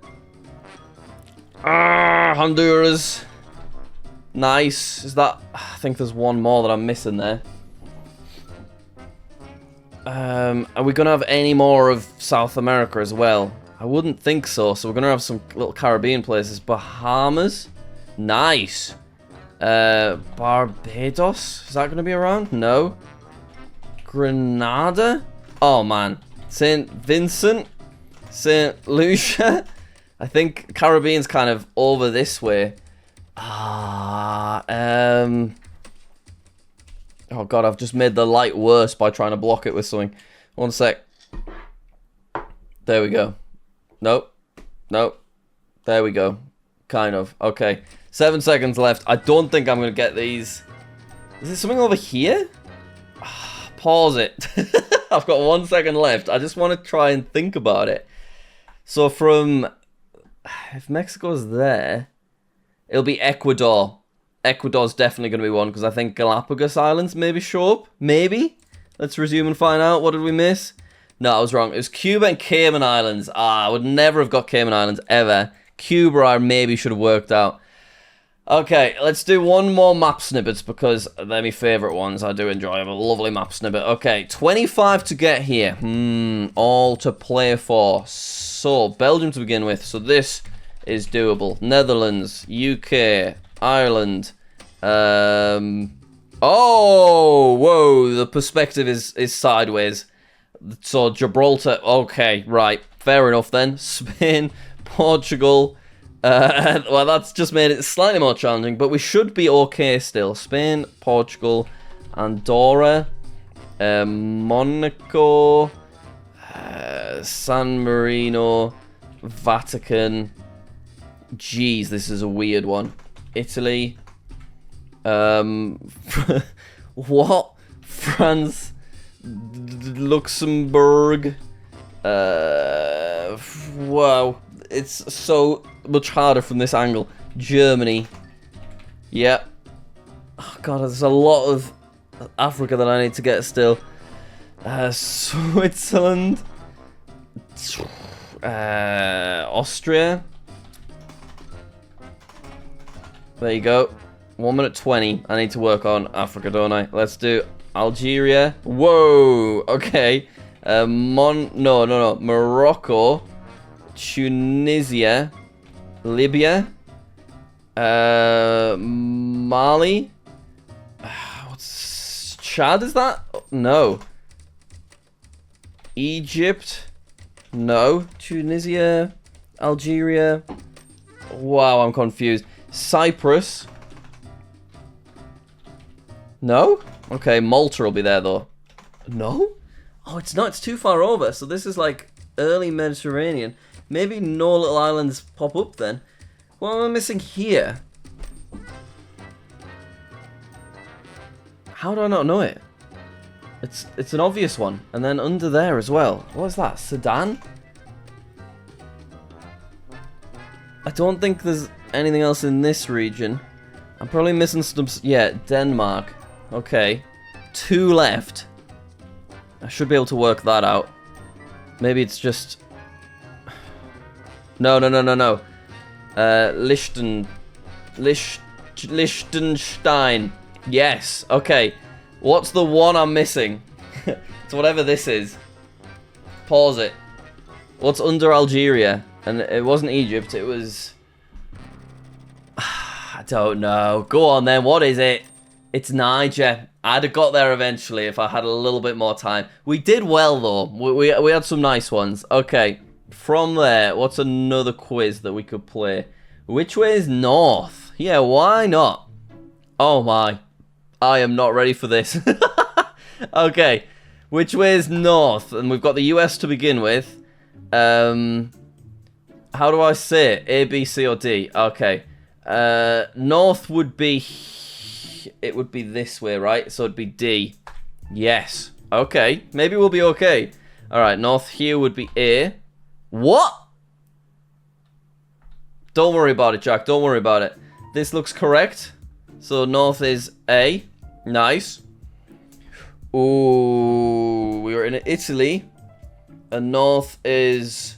Honduras. Nice. Is that... I think there's one more that I'm missing there. Are we going to have any more of South America as well? I wouldn't think so. So we're going to have some little Caribbean places. Bahamas. Nice. Barbados. Is that going to be around? No. Grenada. Oh, man. St. Vincent. St. Lucia. I think Caribbean's kind of over this way. Oh, God, I've just made the light worse by trying to block it with something. One sec. There we go. Nope. Nope. There we go. Kind of. Okay. 7 seconds left. I don't think I'm going to get these. Is there something over here? Pause it. I've got 1 second left. I just want to try and think about it. So from... If Mexico's there, it'll be Ecuador. Ecuador's definitely going to be one, because I think Galapagos Islands maybe show up. Maybe? Let's resume and find out. What did we miss? No, I was wrong. It was Cuba and Cayman Islands. I would never have got Cayman Islands, ever. Cuba I maybe should have worked out. Okay, let's do one more map snippets, because they're my favourite ones. I do enjoy them. A lovely map snippet. Okay, 25 to get here. All to play for. So, Belgium to begin with. So this is doable. Netherlands, UK, Ireland. Oh, whoa, the perspective is sideways. So, Gibraltar. Okay, right. Fair enough then. Spain, Portugal. Well, that's just made it slightly more challenging, but we should be okay still. Spain, Portugal, Andorra, Monaco, San Marino, Vatican. Jeez, this is a weird one. Italy. What? France, Luxembourg. Wow. It's so much harder from this angle. Germany. Yeah. Oh, God, there's a lot of Africa that I need to get still. Switzerland. Austria. There you go. 1 minute 20. I need to work on Africa, don't I? Let's do Algeria. Whoa. Okay. No. Morocco. Tunisia, Libya, Mali, what's Chad, is that? No. Egypt? No. Tunisia? Algeria? Wow, I'm confused. Cyprus? No? Okay, Malta will be there, though. No? Oh, it's not. It's too far over. So this is like early Mediterranean. Maybe no little islands pop up then. What am I missing here? How do I not know it? It's an obvious one. And then under there as well. What is that? Sudan? I don't think there's anything else in this region. I'm probably missing some... Yeah, Denmark. Okay. 2 left. I should be able to work that out. Maybe it's just... No. Liechtenstein. Yes. Okay. What's the one I'm missing? It's whatever this is. Pause it. What's under Algeria? And it wasn't Egypt, it was... I don't know. Go on then, what is it? It's Niger. I'd have got there eventually if I had a little bit more time. We did well though. We had some nice ones. Okay. From there, what's another quiz that we could play? Which way is north? Yeah, why not? Oh my. I am not ready for this. Okay. Which way is north? And we've got the US to begin with. How do I say it? A, B, C, or D? Okay. North would be... It would be this way, right? So it'd be D. Yes. Okay. Maybe we'll be okay. Alright, north here would be A. What? Don't worry about it, Jack. Don't worry about it. This looks correct. So north is A. Nice. Ooh, we were in Italy. And north is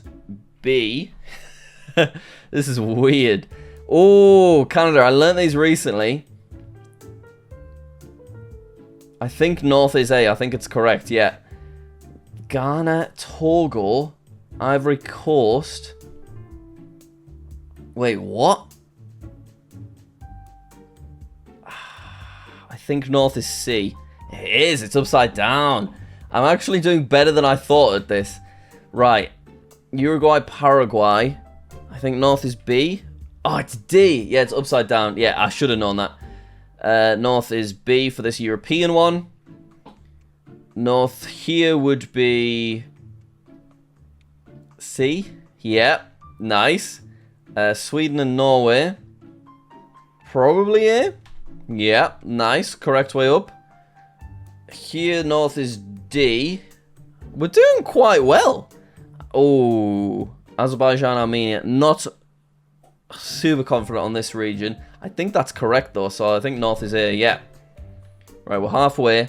B. This is weird. Oh, Canada. I learned these recently. I think north is A. I think it's correct, yeah. Ghana, Togo, Ivory Coast. Wait, what? I think north is C. It is. It's upside down. I'm actually doing better than I thought at this. Right. Uruguay, Paraguay. I think north is B. Oh, it's D. Yeah, it's upside down. Yeah, I should have known that. North is B for this European one. North here would be C. Yep, nice. Sweden and Norway. Probably A. Yep, nice. Correct way up. Here, north is D. We're doing quite well. Oh, Azerbaijan, Armenia. Not super confident on this region. I think that's correct though, so I think north is A, yeah. Right, we're halfway.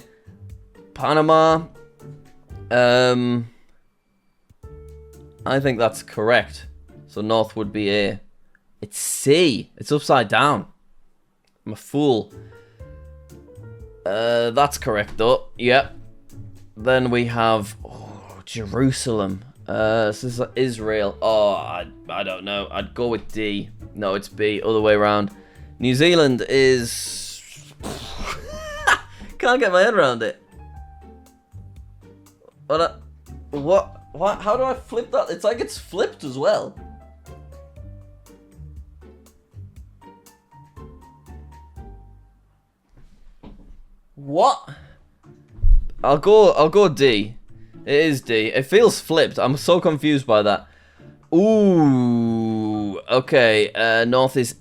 Panama. I think that's correct. So north would be A. It's C. It's upside down. I'm a fool. That's correct though. Yep. Then we have Jerusalem. This is Israel. Oh, I don't know. I'd go with D. No, it's B. Other way around. New Zealand is... Can't get my head around it. What? How do I flip that? It's like it's flipped as well. What? I'll go D. It is D. It feels flipped. I'm so confused by that. Ooh. Okay. North is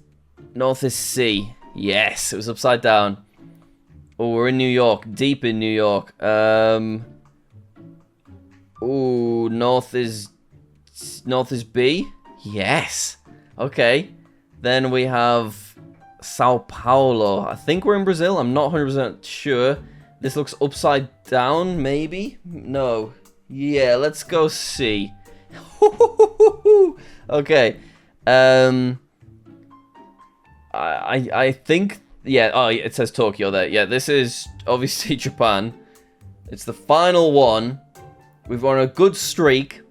C. Yes, it was upside down. Oh, we're in New York. Deep in New York. Ooh, north is B. Yes. Okay. Then we have Sao Paulo. I think we're in Brazil. I'm not 100% sure. This looks upside down, maybe? No. Yeah, let's go C. Okay. I think... Yeah, oh, it says Tokyo there. Yeah, this is obviously Japan. It's the final one. We've got a good streak.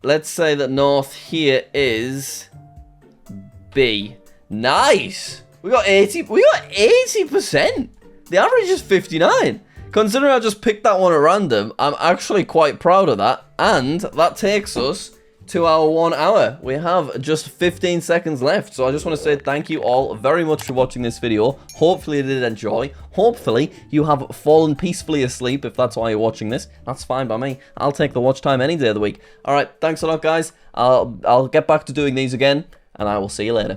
Let's say that north here is B. Nice! We got 80%. The average is 59. considering I just picked that one at random, I'm actually quite proud of that. And that takes us to our 1 hour. We have just 15 seconds left. So I just want to say thank you all very much for watching this video. Hopefully you did enjoy. Hopefully you have fallen peacefully asleep if that's why you're watching this. That's fine by me. I'll take the watch time any day of the week. Alright, thanks a lot guys. I'll get back to doing these again, and I will see you later.